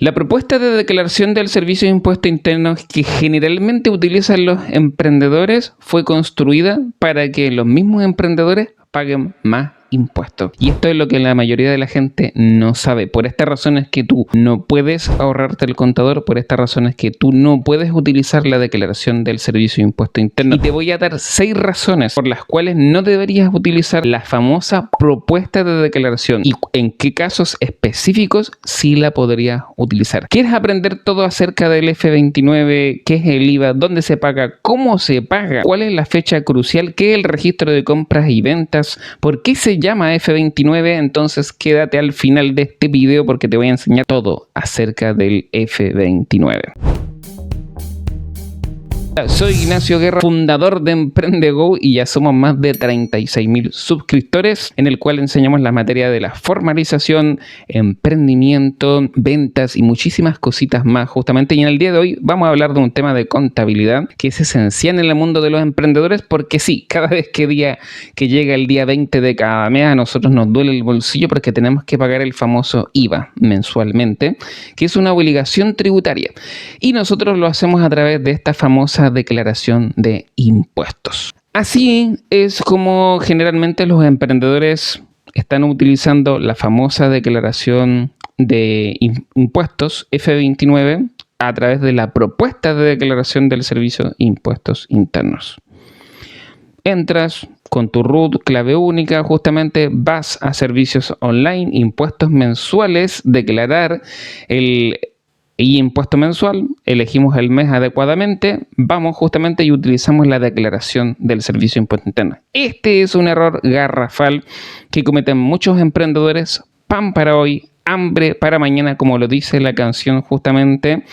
La propuesta de declaración del Servicio de Impuestos Internos que generalmente utilizan los emprendedores fue construida para que los mismos emprendedores paguen más impuestos. Y esto es lo que la mayoría de la gente no sabe. Por esta razón es que tú no puedes ahorrarte el contador, por esta razón es que tú no puedes utilizar la declaración del Servicio de Impuestos Internos. Y te voy a dar 6 razones por las cuales no deberías utilizar la famosa propuesta de declaración y en qué casos específicos sí la podrías utilizar. ¿Quieres aprender todo acerca del F29? ¿Qué es el IVA? ¿Dónde se paga? ¿Cómo se paga? ¿Cuál es la fecha crucial? ¿Qué es el registro de compras y ventas? ¿Por qué se llama F29? Entonces quédate al final de este video porque te voy a enseñar todo acerca del F29. Soy Ignacio Guerra, fundador de EmprendeGo y ya somos más de 36.000 suscriptores, en el cual enseñamos la materia de la formalización, emprendimiento, ventas y muchísimas cositas más justamente. Y en el día de hoy vamos a hablar de un tema de contabilidad que es esencial en el mundo de los emprendedores porque sí, cada vez que llega el día 20 de cada mes a nosotros nos duele el bolsillo porque tenemos que pagar el famoso IVA mensualmente, que es una obligación tributaria. Y nosotros lo hacemos a través de esta famosa declaración de impuestos. Así es como generalmente los emprendedores están utilizando la famosa declaración de impuestos F29 a través de la propuesta de declaración del Servicio de Impuestos Internos. Entras con tu RUT, clave única, justamente vas a servicios online, impuestos mensuales, declarar el impuesto mensual, elegimos el mes adecuadamente, vamos justamente y utilizamos la declaración del Servicio de Impuestos Internos. Este es un error garrafal que cometen muchos emprendedores, pan para hoy, hambre para mañana, como lo dice la canción justamente.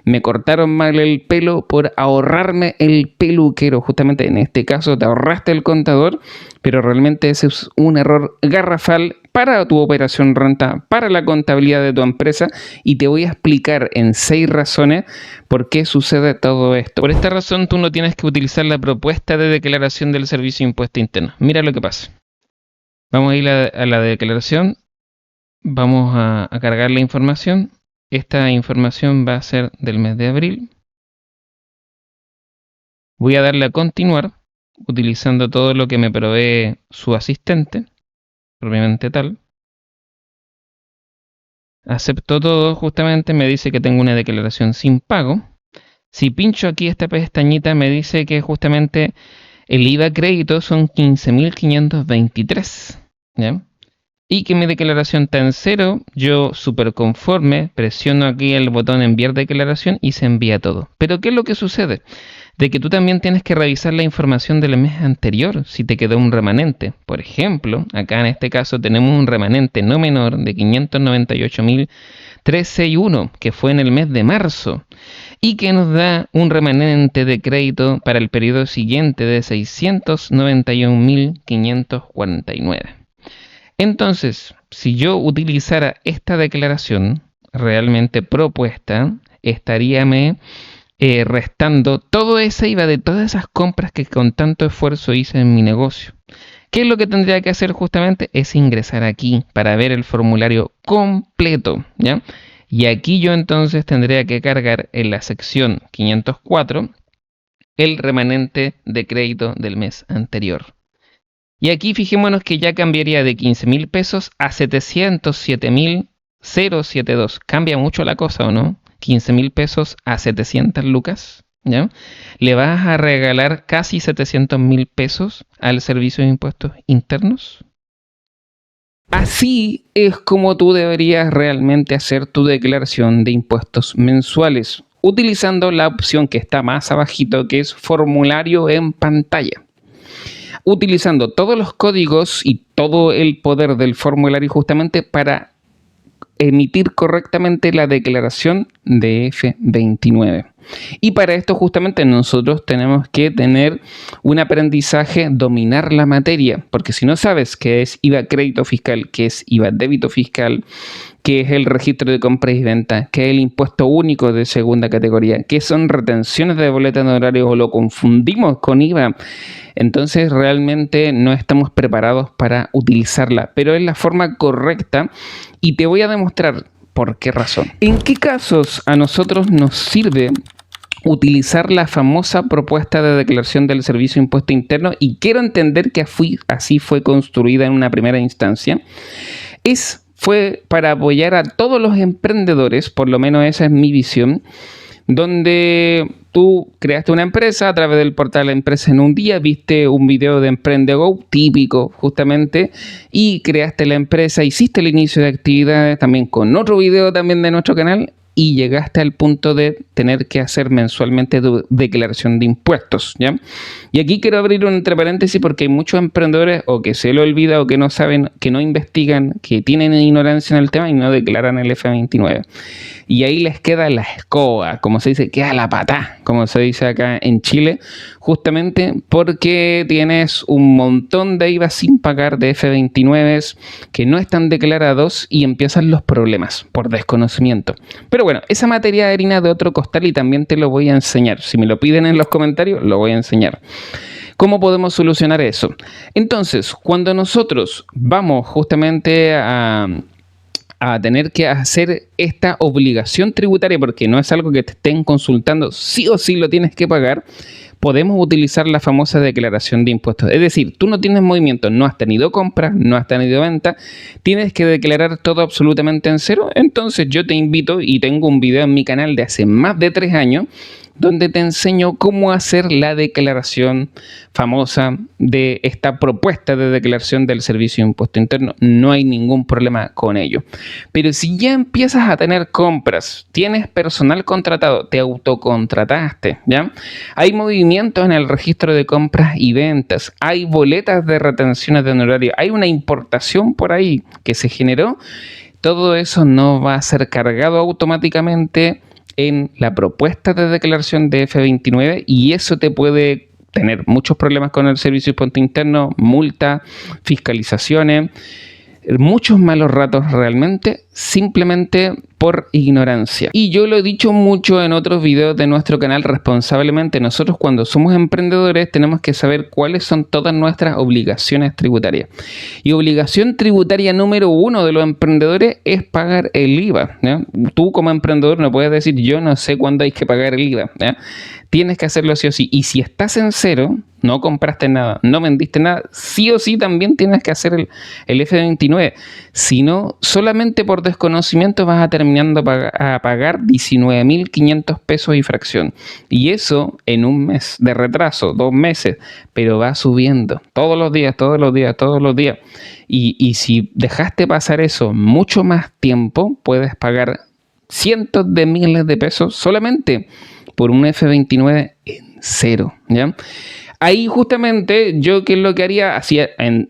Me cortaron mal el pelo por ahorrarme el peluquero. Justamente en este caso te ahorraste el contador, pero realmente ese es un error garrafal para tu operación renta, para la contabilidad de tu empresa, y te voy a explicar en 6 razones por qué sucede todo esto. Por esta razón tú no tienes que utilizar la propuesta de declaración del Servicio de Impuestos Internos. Mira lo que pasa. Vamos a ir a la declaración. Vamos a cargar la información. Esta información va a ser del mes de abril. Voy a darle a continuar, utilizando todo lo que me provee su asistente, propiamente tal. Acepto todo, justamente me dice que tengo una declaración sin pago. Si pincho aquí esta pestañita me dice que justamente el IVA crédito son 15.523, ¿ya? Y que mi declaración está en cero, yo súper conforme, presiono aquí el botón enviar declaración y se envía todo. Pero ¿qué es lo que sucede? De que tú también tienes que revisar la información del mes anterior, si te quedó un remanente. Por ejemplo, acá en este caso tenemos un remanente no menor de 598.361, que fue en el mes de marzo, y que nos da un remanente de crédito para el periodo siguiente de 691.549. Entonces, si yo utilizara esta declaración realmente propuesta, estaríame restando todo ese IVA de todas esas compras que con tanto esfuerzo hice en mi negocio. ¿Qué es lo que tendría que hacer justamente? Es ingresar aquí para ver el formulario completo, ¿ya? Y aquí yo entonces tendría que cargar en la sección 504 el remanente de crédito del mes anterior. Y aquí fijémonos que ya cambiaría de 15.000 pesos a 707.072. Cambia mucho la cosa, ¿o no? 15.000 pesos a 700 lucas, ¿ya? Le vas a regalar casi 700.000 pesos al Servicio de Impuestos Internos. Así es como tú deberías realmente hacer tu declaración de impuestos mensuales, utilizando la opción que está más abajito, que es formulario en pantalla. Utilizando todos los códigos y todo el poder del formulario justamente para emitir correctamente la declaración de F29. Y para esto justamente nosotros tenemos que tener un aprendizaje, dominar la materia, porque si no sabes qué es IVA crédito fiscal, qué es IVA débito fiscal, qué es el registro de compras y ventas, qué es el impuesto único de segunda categoría, qué son retenciones de boleta de honorarios o lo confundimos con IVA, entonces realmente no estamos preparados para utilizarla, pero es la forma correcta y te voy a demostrar ¿Por qué razón? ¿En qué casos a nosotros nos sirve utilizar la famosa propuesta de declaración del Servicio de Impuesto Interno? Y quiero entender que así fue construida en una primera instancia. Fue para apoyar a todos los emprendedores, por lo menos esa es mi visión, donde tú creaste una empresa a través del portal de Empresa en un día, viste un video de EmprendeGo típico justamente y creaste la empresa, hiciste el inicio de actividades también con otro video también de nuestro canal y llegaste al punto de tener que hacer mensualmente tu declaración de impuestos, ¿ya? Y aquí quiero abrir un entre paréntesis porque hay muchos emprendedores o que se lo olvida o que no saben, que no investigan, que tienen ignorancia en el tema y no declaran el F29. Y ahí les queda la escoba, como se dice, queda la patá, como se dice acá en Chile, justamente porque tienes un montón de IVA sin pagar de F29 que no están declarados y empiezan los problemas por desconocimiento. Pero bueno, esa materia de harina de otro costal y también te lo voy a enseñar. Si me lo piden en los comentarios, lo voy a enseñar. ¿Cómo podemos solucionar eso? Entonces, cuando nosotros vamos justamente a tener que hacer esta obligación tributaria, porque no es algo que te estén consultando, sí o sí lo tienes que pagar, podemos utilizar la famosa declaración de impuestos. Es decir, tú no tienes movimiento, no has tenido compras, no has tenido venta, tienes que declarar todo absolutamente en cero. Entonces yo te invito, y tengo un video en mi canal de hace más de 3 años, donde te enseño cómo hacer la declaración famosa de esta propuesta de declaración del Servicio de Impuesto Interno. No hay ningún problema con ello. Pero si ya empiezas a tener compras, tienes personal contratado, te autocontrataste, ¿ya? Hay movimientos en el registro de compras y ventas, hay boletas de retenciones de honorario, hay una importación por ahí que se generó, todo eso no va a ser cargado automáticamente en la propuesta de declaración de F29 y eso te puede tener muchos problemas con el Servicio de Impuesto Interno, multa, fiscalizaciones, muchos malos ratos realmente, simplemente por ignorancia. Y yo lo he dicho mucho en otros videos de nuestro canal responsablemente. Nosotros cuando somos emprendedores tenemos que saber cuáles son todas nuestras obligaciones tributarias. Y obligación tributaria número 1 de los emprendedores es pagar el IVA, ¿ya? Tú como emprendedor no puedes decir yo no sé cuándo hay que pagar el IVA, ¿ya? Tienes que hacerlo sí o sí. Y si estás en cero, no compraste nada, no vendiste nada, sí o sí también tienes que hacer el F29. Si no, solamente por desconocimiento vas a terminando a pagar 19.500 pesos y fracción. Y eso en un mes de retraso, 2 meses, pero va subiendo todos los días, todos los días, todos los días. Y si dejaste pasar eso mucho más tiempo, puedes pagar cientos de miles de pesos solamente por un F29 en cero, ¿ya? Ahí justamente yo qué es lo que haría,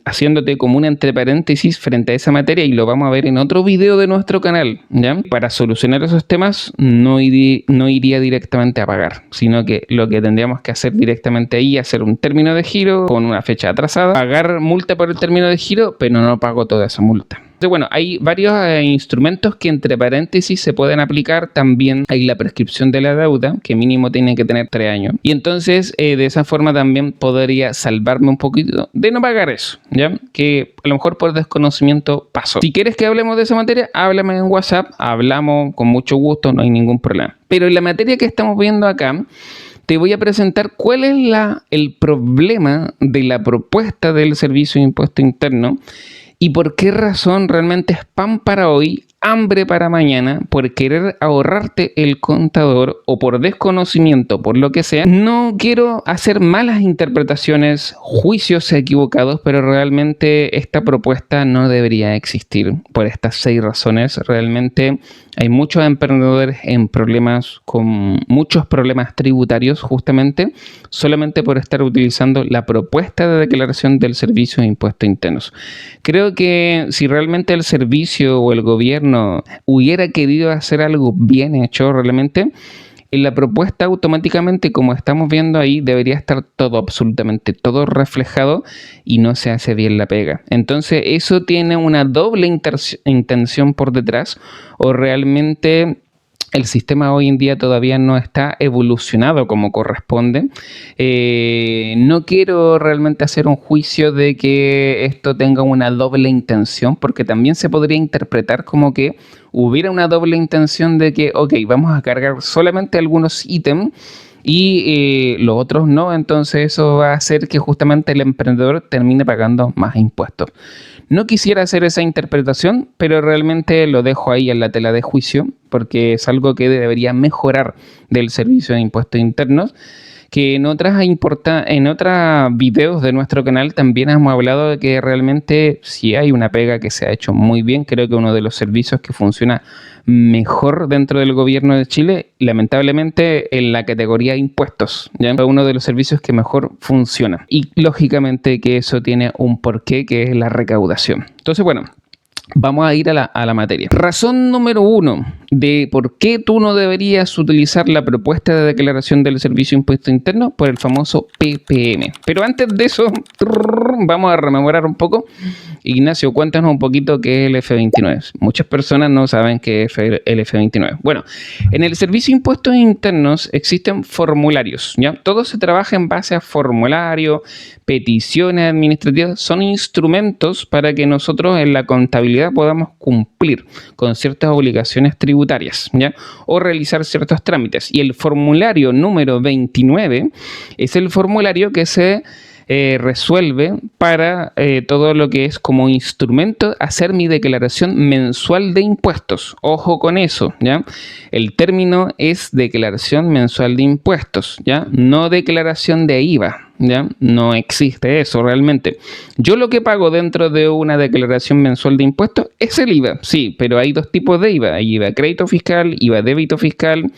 haciéndote como un entre paréntesis frente a esa materia y lo vamos a ver en otro video de nuestro canal, ¿ya? Para solucionar esos temas no iría directamente a pagar, sino que lo que tendríamos que hacer directamente ahí es hacer un término de giro con una fecha atrasada, pagar multa por el término de giro, pero no pago toda esa multa. Entonces, bueno, hay varios instrumentos que entre paréntesis se pueden aplicar. También hay la prescripción de la deuda, que mínimo tiene que tener 3 años. Y entonces, de esa forma también podría salvarme un poquito de no pagar eso, ¿ya? Que a lo mejor por desconocimiento pasó. Si quieres que hablemos de esa materia, háblame en WhatsApp, hablamos con mucho gusto, no hay ningún problema. Pero en la materia que estamos viendo acá, te voy a presentar cuál es el problema de la propuesta del Servicio de Impuesto Interno y por qué razón realmente es pan para hoy, hambre para mañana, por querer ahorrarte el contador o por desconocimiento, por lo que sea. No quiero hacer malas interpretaciones, juicios equivocados, pero realmente esta propuesta no debería existir por estas 6 razones. Realmente hay muchos emprendedores en problemas, con muchos problemas tributarios justamente, solamente por estar utilizando la propuesta de declaración del Servicio de Impuestos Internos. Creo que si realmente el servicio o el gobierno hubiera querido hacer algo bien hecho realmente, en la propuesta automáticamente, como estamos viendo ahí, debería estar todo, absolutamente todo reflejado y no se hace bien la pega. Entonces eso tiene una doble intención por detrás o realmente el sistema hoy en día todavía no está evolucionado como corresponde. No quiero realmente hacer un juicio de que esto tenga una doble intención, porque también se podría interpretar como que hubiera una doble intención de que, ok, vamos a cargar solamente algunos ítems y los otros no, entonces eso va a hacer que justamente el emprendedor termine pagando más impuestos. No quisiera hacer esa interpretación, pero realmente lo dejo ahí en la tela de juicio, porque es algo que debería mejorar del Servicio de Impuestos Internos, que en otros videos de nuestro canal también hemos hablado de que realmente sí hay una pega que se ha hecho muy bien. Creo que uno de los servicios que funciona mejor dentro del gobierno de Chile, lamentablemente en la categoría de impuestos, ¿ya? Es uno de los servicios que mejor funciona. Y lógicamente que eso tiene un porqué, que es la recaudación. Entonces, bueno, vamos a ir a la materia. Razón número 1 de por qué tú no deberías utilizar la propuesta de declaración del Servicio de Impuestos Internos, por el famoso PPM. Pero antes de eso, vamos a rememorar un poco. Ignacio, cuéntanos un poquito qué es el F29. Muchas personas no saben qué es el F29. Bueno, en el Servicio de Impuestos Internos existen formularios, ¿ya? Todo se trabaja en base a formularios, peticiones administrativas. Son instrumentos para que nosotros en la contabilidad podamos cumplir con ciertas obligaciones tributarias, ¿ya? O realizar ciertos trámites. Y el formulario número 29 es el formulario que se resuelve para todo lo que es como instrumento hacer mi declaración mensual de impuestos. Ojo con eso, ¿ya? El término es declaración mensual de impuestos, ¿ya? No declaración de IVA. ¿Ya? No existe eso realmente. Yo lo que pago dentro de una declaración mensual de impuestos es el IVA, sí, pero hay dos tipos de IVA. Hay IVA crédito fiscal, IVA débito fiscal,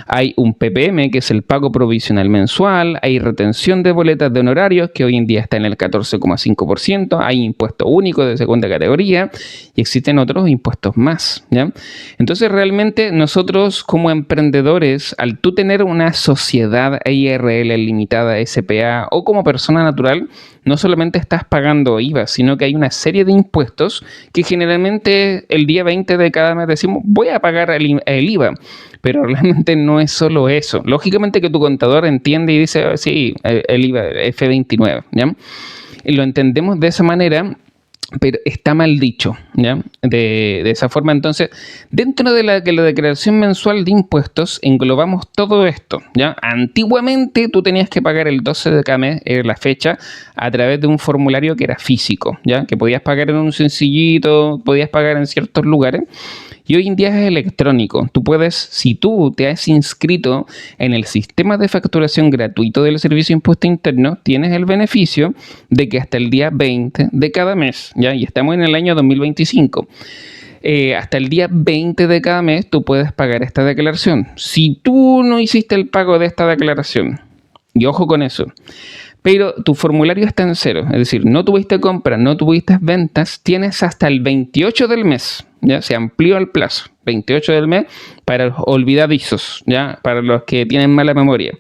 hay un PPM que es el pago provisional mensual, hay retención de boletas de honorarios que hoy en día está en el 14,5%, hay impuesto único de segunda categoría y existen otros impuestos más, ¿ya? Entonces realmente nosotros como emprendedores, al tú tener una sociedad IRL limitada, SPA, o como persona natural, no solamente estás pagando IVA, sino que hay una serie de impuestos que generalmente el día 20 de cada mes decimos voy a pagar el IVA, pero realmente no es solo eso. Lógicamente que tu contador entiende y dice sí, el IVA F29, ¿ya? Y lo entendemos de esa manera, pero está mal dicho, ¿ya? De esa forma, entonces, dentro de la declaración mensual de impuestos englobamos todo esto, ¿ya? Antiguamente tú tenías que pagar el 12 de cada mes, la fecha, a través de un formulario que era físico, ¿ya? Que podías pagar en un sencillito, podías pagar en ciertos lugares. Y hoy en día es electrónico. Tú puedes, si tú te has inscrito en el sistema de facturación gratuito del Servicio de Impuestos Internos, tienes el beneficio de que hasta el día 20 de cada mes, ¿ya? Y estamos en el año 2025. Hasta el día 20 de cada mes tú puedes pagar esta declaración. Si tú no hiciste el pago de esta declaración, y ojo con eso, pero tu formulario está en cero, es decir, no tuviste compras, no tuviste ventas, tienes hasta el 28 del mes, ¿ya? Se amplió el plazo, 28 del mes para los olvidadizos, ¿ya? Para los que tienen mala memoria,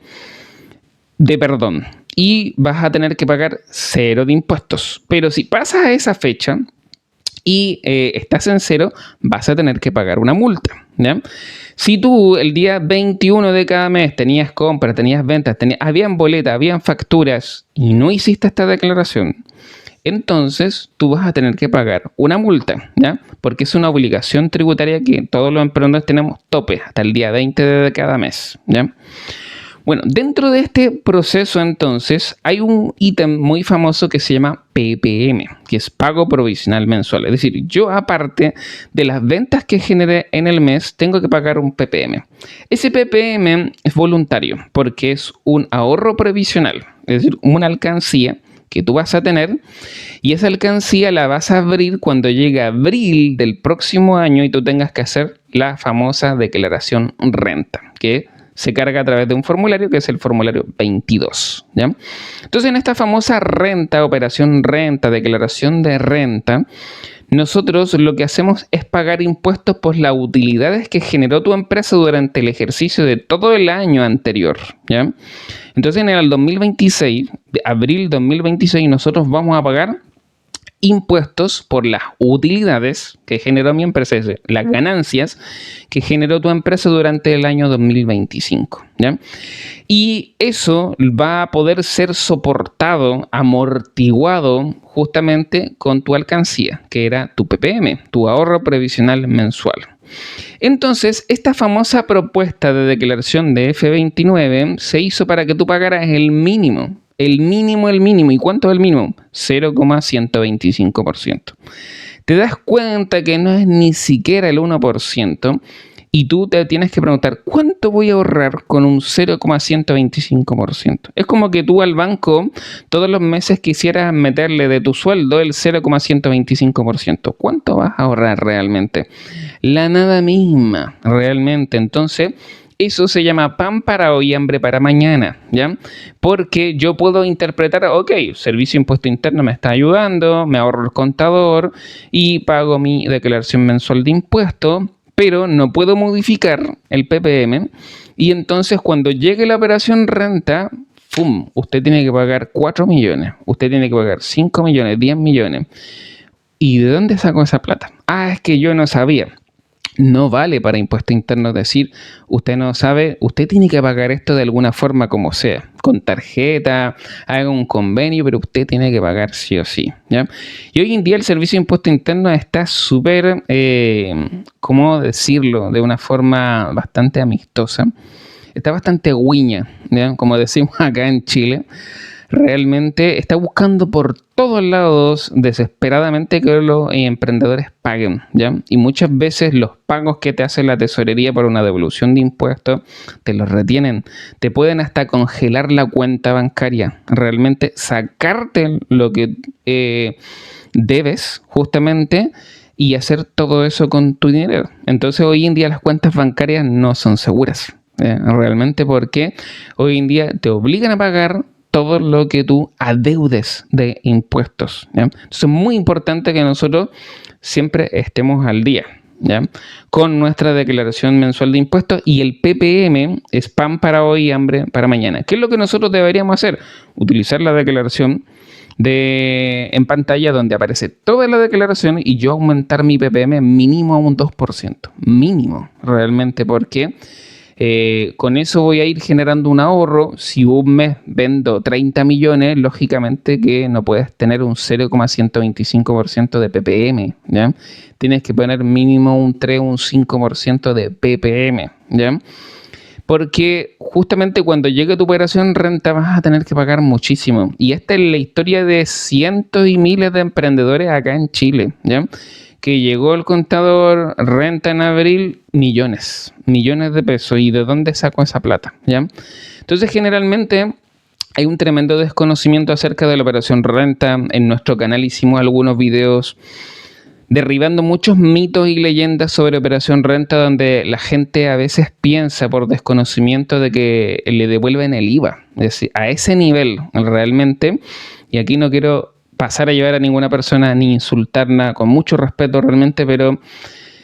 de perdón. Y vas a tener que pagar 0 de impuestos. Pero si pasas a esa fecha y estás en 0, vas a tener que pagar una multa, ¿ya? Si tú el día 21 de cada mes tenías compras, tenías ventas, habían boletas, habían facturas y no hiciste esta declaración, entonces tú vas a tener que pagar una multa, ¿ya? Porque es una obligación tributaria que todos los emprendedores tenemos tope hasta el día 20 de cada mes, ¿ya? Bueno, dentro de este proceso entonces hay un ítem muy famoso que se llama PPM, que es pago provisional mensual. Es decir, yo aparte de las ventas que generé en el mes, tengo que pagar un PPM. Ese PPM es voluntario porque es un ahorro previsional, es decir, una alcancía que tú vas a tener y esa alcancía la vas a abrir cuando llegue abril del próximo año y tú tengas que hacer la famosa declaración renta, que se carga a través de un formulario que es el formulario 22, ¿ya? Entonces, en esta famosa renta, operación renta, declaración de renta, nosotros lo que hacemos es pagar impuestos por las utilidades que generó tu empresa durante el ejercicio de todo el año anterior, ¿ya? Entonces, en el 2026, abril 2026, nosotros vamos a pagar impuestos por las utilidades que generó mi empresa, es decir, las ganancias que generó tu empresa durante el año 2025, ¿ya? Y eso va a poder ser soportado, amortiguado justamente con tu alcancía, que era tu PPM, tu ahorro previsional mensual. Entonces, esta famosa propuesta de declaración de F29 se hizo para que tú pagaras el mínimo. El mínimo. ¿Y cuánto es el mínimo? 0,125%. Te das cuenta que no es ni siquiera el 1%. Y tú te tienes que preguntar, ¿cuánto voy a ahorrar con un 0,125%? Es como que tú al banco todos los meses quisieras meterle de tu sueldo el 0,125%. ¿Cuánto vas a ahorrar realmente? La nada misma, realmente. Entonces, eso se llama pan para hoy, hambre para mañana, ¿ya? Porque yo puedo interpretar, ok, Servicio de Impuesto Interno me está ayudando, me ahorro el contador y pago mi declaración mensual de impuestos, pero no puedo modificar el PPM y entonces cuando llegue la operación renta, ¡pum!, usted tiene que pagar 4 millones, usted tiene que pagar 5 millones, 10 millones. ¿Y de dónde saco esa plata? Ah, es que yo no sabía. No vale para impuesto interno decir, usted no sabe, usted tiene que pagar esto de alguna forma como sea, con tarjeta, haga un convenio, pero usted tiene que pagar sí o sí, ¿ya? Y hoy en día el Servicio de Impuesto Interno está súper, ¿cómo decirlo? De una forma bastante amistosa, está bastante guiña, ¿ya? Como decimos acá en Chile. Realmente está buscando por todos lados desesperadamente que los emprendedores paguen, ¿ya? Y muchas veces los pagos que te hace la tesorería por una devolución de impuestos te los retienen, te pueden hasta congelar la cuenta bancaria, realmente sacarte lo que debes justamente y hacer todo eso con tu dinero. Entonces hoy en día las cuentas bancarias no son seguras, realmente, porque hoy en día te obligan a pagar todo lo que tú adeudes de impuestos, ¿ya? Entonces es muy importante que nosotros siempre estemos al día, ¿ya?, con nuestra declaración mensual de impuestos, y el PPM es pan para hoy y hambre para mañana. ¿Qué es lo que nosotros deberíamos hacer? Utilizar la declaración en pantalla donde aparece toda la declaración y yo aumentar mi PPM mínimo a un 2%. Mínimo, realmente, porque con eso voy a ir generando un ahorro. Si un mes vendo 30 millones, lógicamente que no puedes tener un 0,125% de PPM, ¿ya? Tienes que poner mínimo un 3 o un 5% de PPM, ¿ya? Porque justamente cuando llegue tu operación renta vas a tener que pagar muchísimo. Y esta es la historia de cientos y miles de emprendedores acá en Chile, ¿ya? Que llegó el contador, renta en abril, millones de pesos. ¿Y de dónde saco esa plata? ¿Ya? Entonces, generalmente hay un tremendo desconocimiento acerca de la operación renta. En nuestro canal hicimos algunos videos derribando muchos mitos y leyendas sobre operación renta, donde la gente a veces piensa por desconocimiento de que le devuelven el IVA. Es decir, a ese nivel realmente, y aquí no quiero pasar a llevar a ninguna persona ni insultar nada, con mucho respeto realmente, pero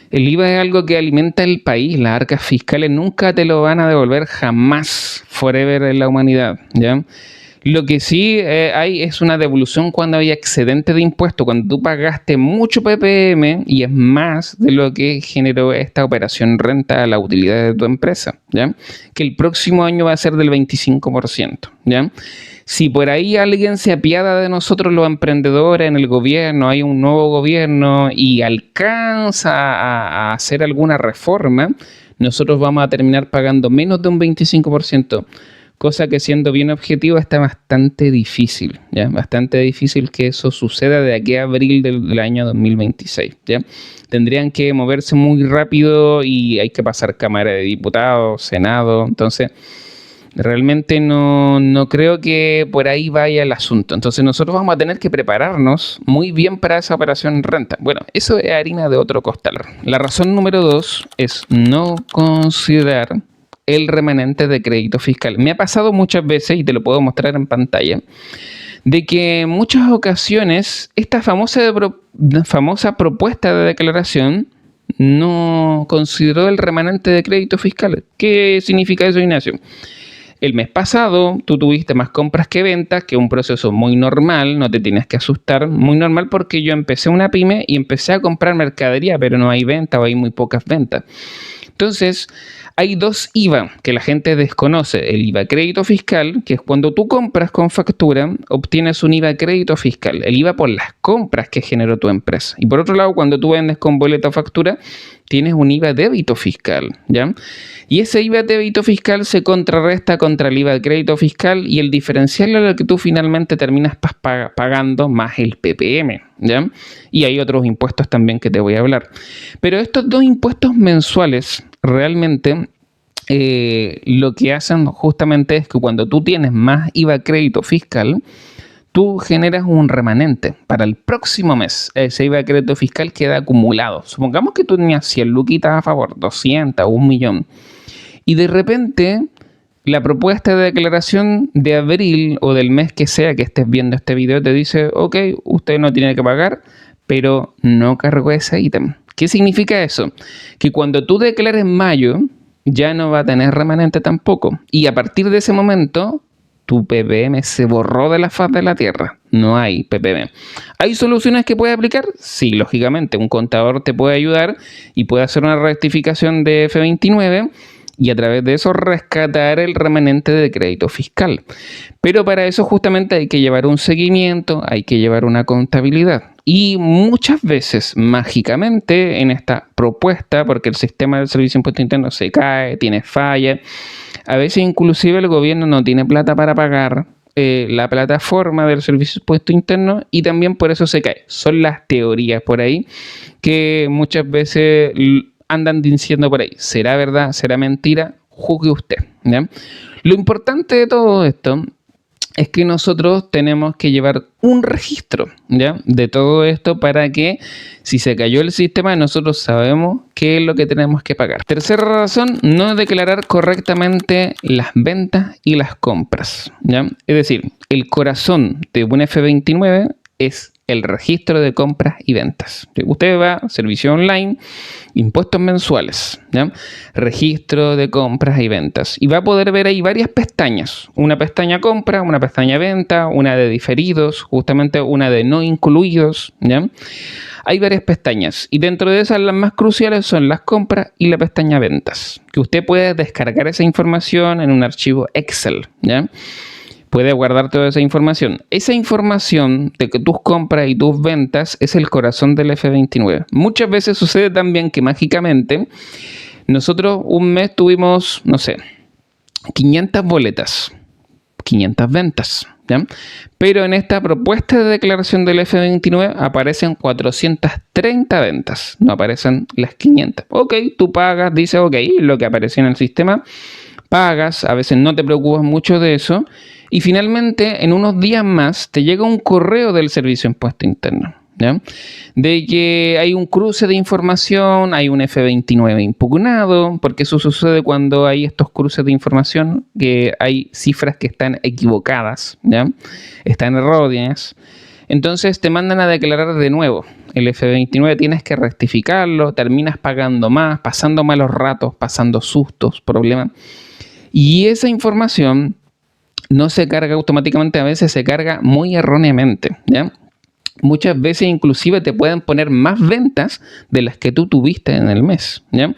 el IVA es algo que alimenta el país, las arcas fiscales nunca te lo van a devolver jamás, forever en la humanidad, ¿ya? Lo que sí hay es una devolución cuando hay excedente de impuestos, cuando tú pagaste mucho PPM y es más de lo que generó esta operación renta a la utilidad de tu empresa, ¿ya? Que el próximo año va a ser del 25%, ¿ya? Si por ahí alguien se apiada de nosotros los emprendedores en el gobierno, hay un nuevo gobierno y alcanza a hacer alguna reforma, nosotros vamos a terminar pagando menos de un 25%. Cosa que, siendo bien objetivo, está bastante difícil, ¿ya? Bastante difícil que eso suceda de aquí a abril del año 2026, ¿ya? Tendrían que moverse muy rápido y hay que pasar Cámara de Diputados, Senado. Entonces, realmente no creo que por ahí vaya el asunto. Entonces, nosotros vamos a tener que prepararnos muy bien para esa operación renta. Bueno, eso es harina de otro costal. La razón número 2 es no considerar el remanente de crédito fiscal. Me ha pasado muchas veces, y te lo puedo mostrar en pantalla, de que en muchas ocasiones esta famosa propuesta de declaración no consideró el remanente de crédito fiscal. ¿Qué significa eso, Ignacio? El mes pasado tú tuviste más compras que ventas, que es un proceso muy normal, no te tienes que asustar, muy normal porque yo empecé una pyme y empecé a comprar mercadería, pero no hay venta o hay muy pocas ventas. Entonces, hay dos IVA que la gente desconoce. El IVA crédito fiscal, que es cuando tú compras con factura, obtienes un IVA crédito fiscal. El IVA por las compras que generó tu empresa. Y por otro lado, cuando tú vendes con boleta o factura, tienes un IVA débito fiscal, ¿ya? Y ese IVA débito fiscal se contrarresta contra el IVA crédito fiscal y el diferencial es lo que tú finalmente terminas pagando más el PPM, ¿ya? Y hay otros impuestos también que te voy a hablar. Pero estos dos impuestos mensuales realmente lo que hacen justamente es que cuando tú tienes más IVA crédito fiscal, tú generas un remanente para el próximo mes. Ese IVA crédito fiscal queda acumulado. Supongamos que tú tenías 100 luquitas a favor, 200, 1.000.000. Y de repente, la propuesta de declaración de abril o del mes que sea que estés viendo este video te dice, ok, usted no tiene que pagar, pero no cargó ese ítem. ¿Qué significa eso? Que cuando tú declares en mayo, ya no va a tener remanente tampoco. Y a partir de ese momento, tu PPM se borró de la faz de la tierra. No hay PPM. ¿Hay soluciones que puedes aplicar? Sí, lógicamente. Un contador te puede ayudar y puede hacer una rectificación de F29 y a través de eso rescatar el remanente de crédito fiscal. Pero para eso justamente hay que llevar un seguimiento, hay que llevar una contabilidad. Y muchas veces, mágicamente, en esta propuesta, porque el sistema del Servicio de Impuesto Interno se cae, tiene falla, a veces inclusive el gobierno no tiene plata para pagar la plataforma del Servicio de Impuesto Interno y también por eso se cae. Son las teorías por ahí que muchas veces andan diciendo por ahí. ¿Será verdad? ¿Será mentira? Juzgue usted, ¿ya? Lo importante de todo esto es que nosotros tenemos que llevar un registro, ¿ya?, de todo esto para que si se cayó el sistema nosotros sabemos qué es lo que tenemos que pagar. Tercera razón, no declarar correctamente las ventas y las compras, ¿ya? Es decir, el corazón de un F29 es el registro de compras y ventas. Usted va a servicio online, impuestos mensuales, ¿ya?, registro de compras y ventas. Y va a poder ver ahí varias pestañas. Una pestaña compra, una pestaña venta, una de diferidos, justamente una de no incluidos, ¿ya? Hay varias pestañas. Y dentro de esas las más cruciales son las compras y la pestaña ventas. Que usted puede descargar esa información en un archivo Excel, ¿ya? Puede guardar toda esa información. Esa información de que tus compras y tus ventas es el corazón del F29. Muchas veces sucede también que mágicamente nosotros un mes tuvimos, no sé, 500 boletas, 500 ventas, ¿ya? Pero en esta propuesta de declaración del F29 aparecen 430 ventas, no aparecen las 500. Ok, tú pagas, dices, ok, lo que apareció en el sistema, pagas, a veces no te preocupas mucho de eso. Y finalmente, en unos días más, te llega un correo del Servicio de Impuesto Interno, ¿ya?, de que hay un cruce de información, hay un F29 impugnado, porque eso sucede cuando hay estos cruces de información, que hay cifras que están equivocadas, ¿ya?, están erróneas. Entonces te mandan a declarar de nuevo. El F29 tienes que rectificarlo, terminas pagando más, pasando malos ratos, pasando sustos, problemas. Y esa información no se carga automáticamente, a veces se carga muy erróneamente, ¿ya? Muchas veces inclusive te pueden poner más ventas de las que tú tuviste en el mes, ¿ya?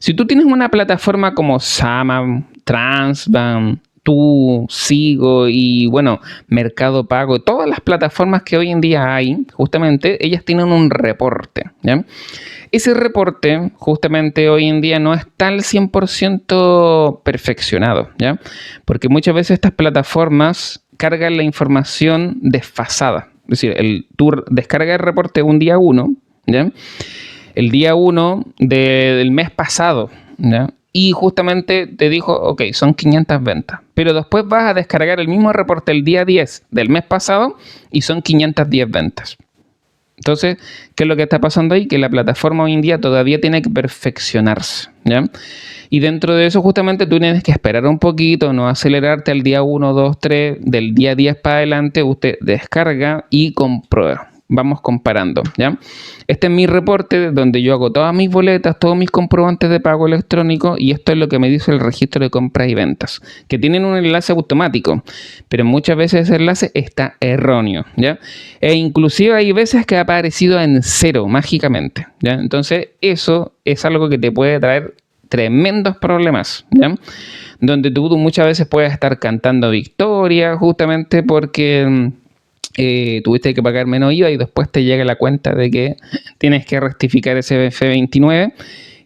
Si tú tienes una plataforma como Sama, Transbank, Tú, Sigo y bueno, Mercado Pago, todas las plataformas que hoy en día hay, justamente ellas tienen un reporte, ¿ya? Ese reporte justamente hoy en día no está al 100% perfeccionado, ¿ya? Porque muchas veces estas plataformas cargan la información desfasada. Es decir, tú descargas el reporte un día 1, ¿ya?, el día 1 del mes pasado, ¿ya?, y justamente te dijo, ok, son 500 ventas. Pero después vas a descargar el mismo reporte el día 10 del mes pasado y son 510 ventas. Entonces, ¿qué es lo que está pasando ahí? Que la plataforma hoy en día todavía tiene que perfeccionarse, ¿ya? Y dentro de eso justamente tú tienes que esperar un poquito, no acelerarte al día 1, 2, 3, del día 10 para adelante, usted descarga y comprueba. vamos comparando, ¿ya? Este es mi reporte donde yo hago todas mis boletas, todos mis comprobantes de pago electrónico, y esto es lo que me dice el registro de compras y ventas, que tienen un enlace automático, pero muchas veces ese enlace está erróneo, ¿ya? E inclusive hay veces que ha aparecido en 0 mágicamente, ¿ya? Entonces eso es algo que te puede traer tremendos problemas, ¿ya? Donde tú muchas veces puedes estar cantando victoria justamente porque tuviste que pagar menos IVA y después te llega la cuenta de que tienes que rectificar ese F29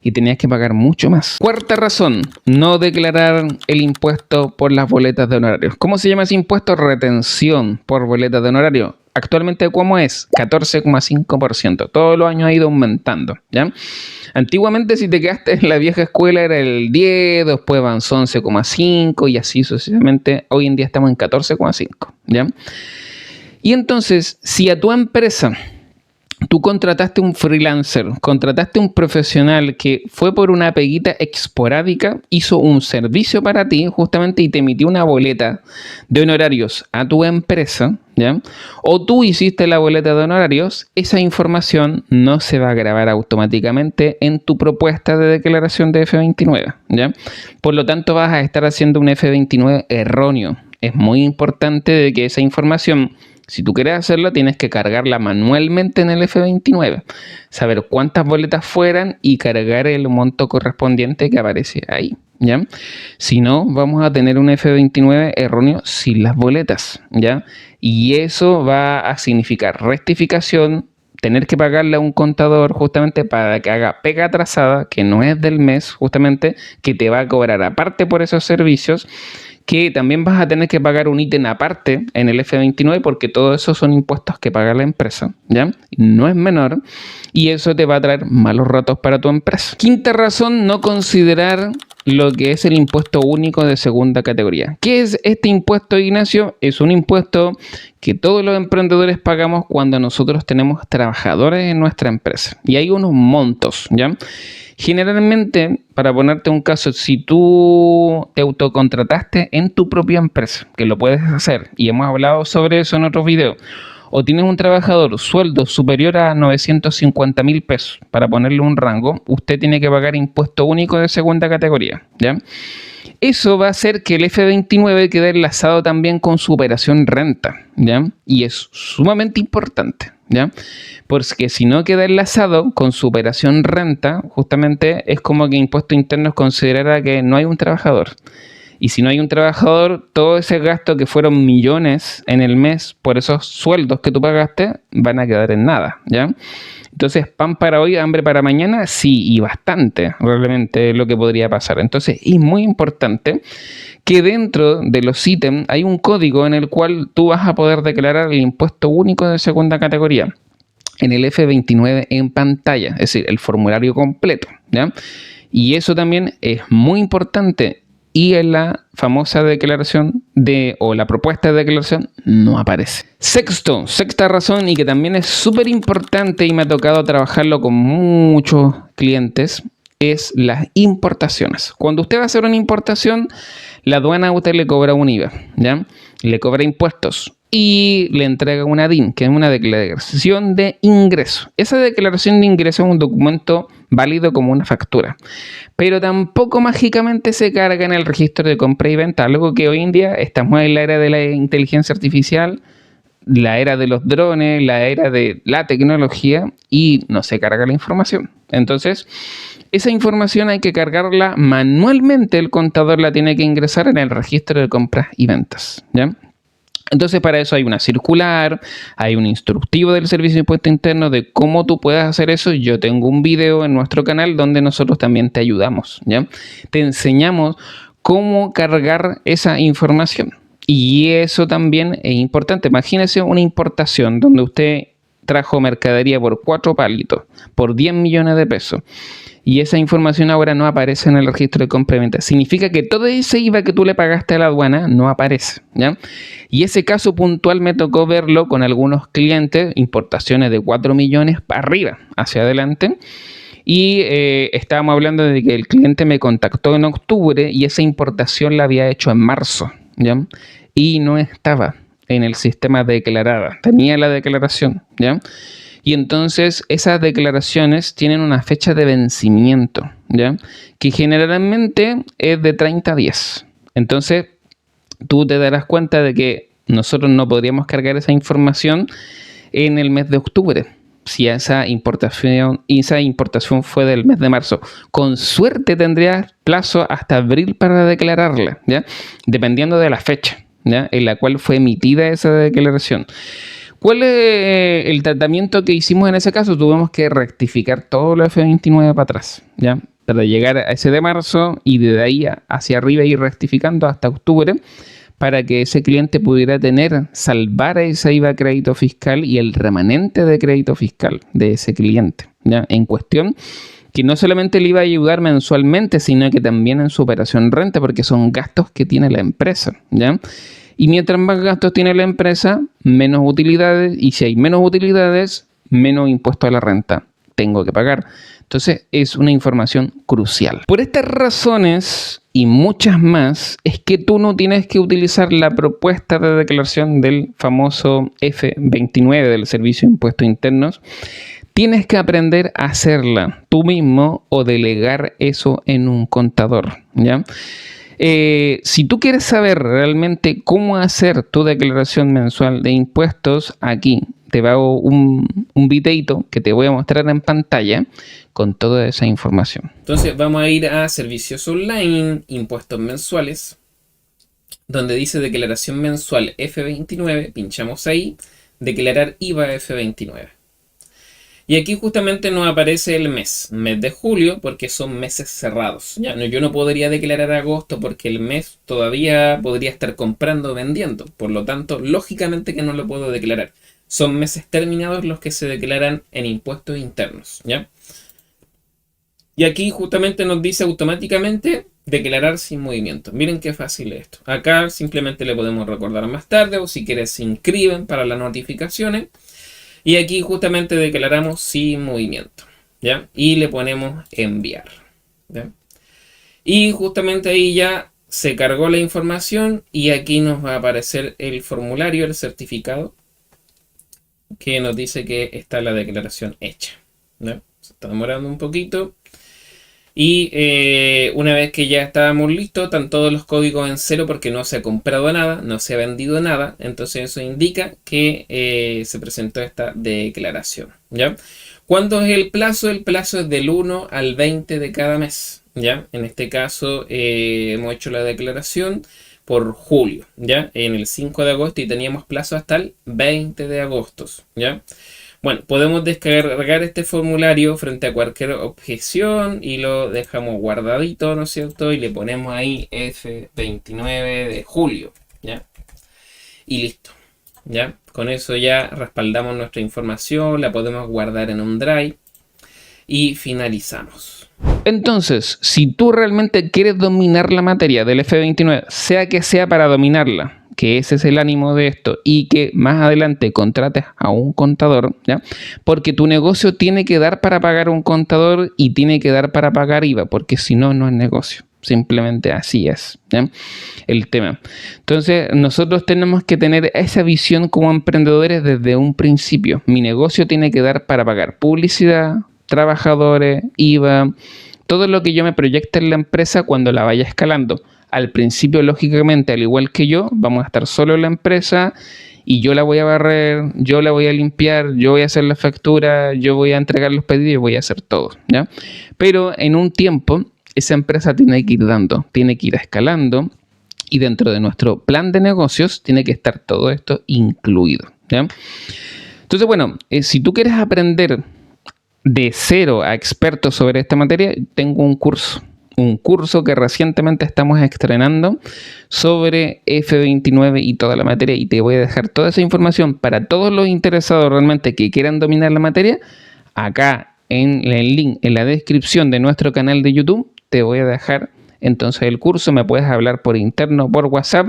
y tenías que pagar mucho más. Cuarta razón, no declarar el impuesto por las boletas de honorarios. ¿Cómo se llama ese impuesto? Retención por boletas de honorario. Actualmente, ¿cómo es? 14,5%. Todos los años ha ido aumentando, ¿ya? Antiguamente, si te quedaste en la vieja escuela, era el 10, después avanzó 11,5 y así sucesivamente. Hoy en día estamos en 14,5, ¿ya? Y entonces, si a tu empresa tú contrataste un freelancer, contrataste un profesional que fue por una peguita esporádica, hizo un servicio para ti justamente y te emitió una boleta de honorarios a tu empresa, ¿ya? O tú hiciste la boleta de honorarios, esa información no se va a grabar automáticamente en tu propuesta de declaración de F29, ¿ya? Por lo tanto, vas a estar haciendo un F29 erróneo. Es muy importante de que esa información, si tú quieres hacerlo, tienes que cargarla manualmente en el F29, saber cuántas boletas fueran y cargar el monto correspondiente que aparece ahí, ¿ya? Si no, vamos a tener un F29 erróneo sin las boletas, ¿ya? Y eso va a significar rectificación, tener que pagarle a un contador justamente para que haga pega atrasada, que no es del mes, justamente, que te va a cobrar aparte por esos servicios, que también vas a tener que pagar un ítem aparte en el F29 porque todo eso son impuestos que paga la empresa, ¿ya? No es menor y eso te va a traer malos ratos para tu empresa. Quinta razón, no considerar lo que es el impuesto único de segunda categoría. ¿Qué es este impuesto, Ignacio? Es un impuesto que todos los emprendedores pagamos cuando nosotros tenemos trabajadores en nuestra empresa. Y hay unos montos, ¿ya? Generalmente, para ponerte un caso, si tú te autocontrataste en tu propia empresa, que lo puedes hacer, y hemos hablado sobre eso en otros videos, o tienes un trabajador sueldo superior a 950,000 pesos, para ponerle un rango, usted tiene que pagar impuesto único de segunda categoría, ¿ya? Eso va a hacer que el F29 quede enlazado también con su operación renta, ¿ya? Y es sumamente importante, ¿ya? Porque si no queda enlazado con su operación renta, justamente es como que Impuesto Interno considerara que no hay un trabajador. Y si no hay un trabajador, todo ese gasto que fueron millones en el mes por esos sueldos que tú pagaste, van a quedar en nada, ¿ya? Entonces, pan para hoy, hambre para mañana, sí, y bastante, realmente lo que podría pasar. Entonces, es muy importante que dentro de los ítems hay un código en el cual tú vas a poder declarar el impuesto único de segunda categoría en el F29 en pantalla, es decir, el formulario completo, ¿ya? Y eso también es muy importante. Y en la famosa declaración o la propuesta de declaración no aparece. Sexta razón, y que también es súper importante y me ha tocado trabajarlo con muchos clientes, es las importaciones. Cuando usted va a hacer una importación, la aduana a usted le cobra un IVA, ¿ya? Le cobra impuestos y le entrega una DIN, que es una declaración de ingreso. Esa declaración de ingreso es un documento válido como una factura, pero tampoco mágicamente se carga en el registro de compra y venta, algo que hoy en día estamos en la era de la inteligencia artificial, la era de los drones, la era de la tecnología y no se carga la información. Entonces, esa información hay que cargarla manualmente, el contador la tiene que ingresar en el registro de compras y ventas, ¿ya? Entonces, para eso hay una circular, hay un instructivo del Servicio de Impuesto Interno de cómo tú puedes hacer eso. Yo tengo un video en nuestro canal donde nosotros también te ayudamos, ¿ya? Te enseñamos cómo cargar esa información. Y eso también es importante. Imagínese una importación donde usted trajo mercadería por 4 palitos, por 10 millones de pesos. Y esa información ahora no aparece en el registro de compra y venta. Significa que todo ese IVA que tú le pagaste a la aduana no aparece, ¿ya? Y ese caso puntual me tocó verlo con algunos clientes, importaciones de 4 millones para arriba, hacia adelante. Y estábamos hablando de que el cliente me contactó en octubre y esa importación la había hecho en marzo, ¿ya? Y no estaba. en el sistema declarada, tenía la declaración, ¿ya? Y entonces esas declaraciones tienen una fecha de vencimiento, ¿ya? Que generalmente es de 30 días. Entonces tú te darás cuenta de que nosotros no podríamos cargar esa información en el mes de octubre, si esa importación fue del mes de marzo. Con suerte tendrías plazo hasta abril para declararla, ¿ya? Dependiendo de la fecha, ¿ya? En la cual fue emitida esa declaración. ¿Cuál es el tratamiento que hicimos en ese caso? Tuvimos que rectificar todo lo F29 para atrás, ¿ya? Para llegar a ese de marzo y de ahí hacia arriba ir rectificando hasta octubre, para que ese cliente pudiera salvar ese IVA crédito fiscal y el remanente de crédito fiscal de ese cliente, ¿ya? En cuestión, que no solamente le iba a ayudar mensualmente, sino que también en su operación renta, porque son gastos que tiene la empresa, ¿ya? Y mientras más gastos tiene la empresa, menos utilidades, y si hay menos utilidades, menos impuesto a la renta tengo que pagar. Entonces es una información crucial. Por estas razones y muchas más es que tú no tienes que utilizar la propuesta de declaración del famoso F29 del Servicio de Impuestos Internos. Tienes que aprender a hacerla tú mismo o delegar eso en un contador, ¿ya? Si tú quieres saber realmente cómo hacer tu declaración mensual de impuestos, aquí te hago un videito que te voy a mostrar en pantalla con toda esa información. Entonces vamos a ir a servicios online, impuestos mensuales, donde dice declaración mensual F29, pinchamos ahí, declarar IVA F29. Y aquí justamente nos aparece el mes de julio, porque son meses cerrados. Ya, yo no podría declarar agosto porque el mes todavía podría estar comprando o vendiendo. Por lo tanto, lógicamente que no lo puedo declarar. Son meses terminados los que se declaran en impuestos internos, ¿ya? Y aquí justamente nos dice automáticamente declarar sin movimiento. Miren qué fácil es esto. Acá simplemente le podemos recordar más tarde, o si quieres se inscriben para las notificaciones. Y aquí justamente declaramos sin movimiento, ¿ya? Y le ponemos enviar, ¿ya? Y justamente ahí ya se cargó la información y aquí nos va a aparecer el formulario, el certificado, que nos dice que está la declaración hecha, ¿ya? Se está demorando un poquito. Y una vez que ya estábamos listos, están todos los códigos en cero porque no se ha comprado nada, no se ha vendido nada. Entonces eso indica que se presentó esta declaración, ¿ya? ¿Cuándo es el plazo? El plazo es del 1 al 20 de cada mes, ¿ya? En este caso hemos hecho la declaración por julio, ¿ya? En el 5 de agosto y teníamos plazo hasta el 20 de agosto, ¿ya? Bueno, podemos descargar este formulario frente a cualquier objeción y lo dejamos guardadito, ¿no es cierto? Y le ponemos ahí F29 de julio, ¿ya? Y listo, ¿ya? Con eso ya respaldamos nuestra información, la podemos guardar en un drive y finalizamos. Entonces, si tú realmente quieres dominar la materia del F29, sea que sea para dominarla, que ese es el ánimo de esto, y que más adelante contrates a un contador, ¿ya? Porque tu negocio tiene que dar para pagar un contador y tiene que dar para pagar IVA, porque si no, no es negocio. Simplemente así es, ¿ya? El tema. Entonces, nosotros tenemos que tener esa visión como emprendedores desde un principio. Mi negocio tiene que dar para pagar publicidad, trabajadores, IVA, todo lo que yo me proyecte en la empresa cuando la vaya escalando. Al principio, lógicamente, al igual que yo, vamos a estar solo en la empresa y yo la voy a barrer, yo la voy a limpiar, yo voy a hacer la factura, yo voy a entregar los pedidos y voy a hacer todo, ¿ya? Pero en un tiempo, esa empresa tiene que ir dando, tiene que ir escalando y dentro de nuestro plan de negocios tiene que estar todo esto incluido, ¿ya? Entonces, bueno, si tú quieres aprender de cero a experto sobre esta materia, tengo un curso que recientemente estamos estrenando sobre F29 y toda la materia, y te voy a dejar toda esa información para todos los interesados realmente que quieran dominar la materia. Acá en el link en la descripción de nuestro canal de YouTube te voy a dejar entonces el curso. Me puedes hablar por interno, por WhatsApp.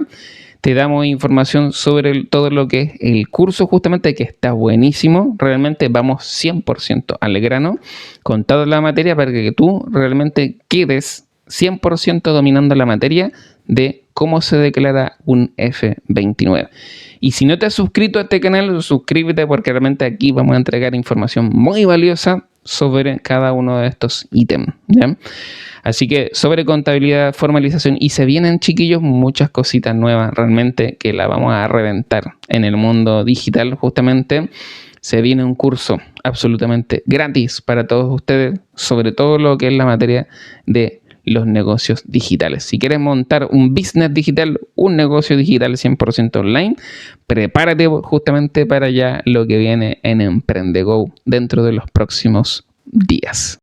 Te damos información sobre todo lo que es el curso, justamente, que está buenísimo. Realmente vamos 100% al grano con toda la materia para que tú realmente quedes 100% dominando la materia de cómo se declara un F29. Y si no te has suscrito a este canal, suscríbete porque realmente aquí vamos a entregar información muy valiosa sobre cada uno de estos ítems, ¿ya? Así que sobre contabilidad, formalización, y se vienen, chiquillos, muchas cositas nuevas realmente que la vamos a reventar en el mundo digital. Justamente se viene un curso absolutamente gratis para todos ustedes sobre todo lo que es la materia de los negocios digitales. Si quieres montar un business digital, un negocio digital 100% online, prepárate justamente para ya lo que viene en EmprendeGo dentro de los próximos días.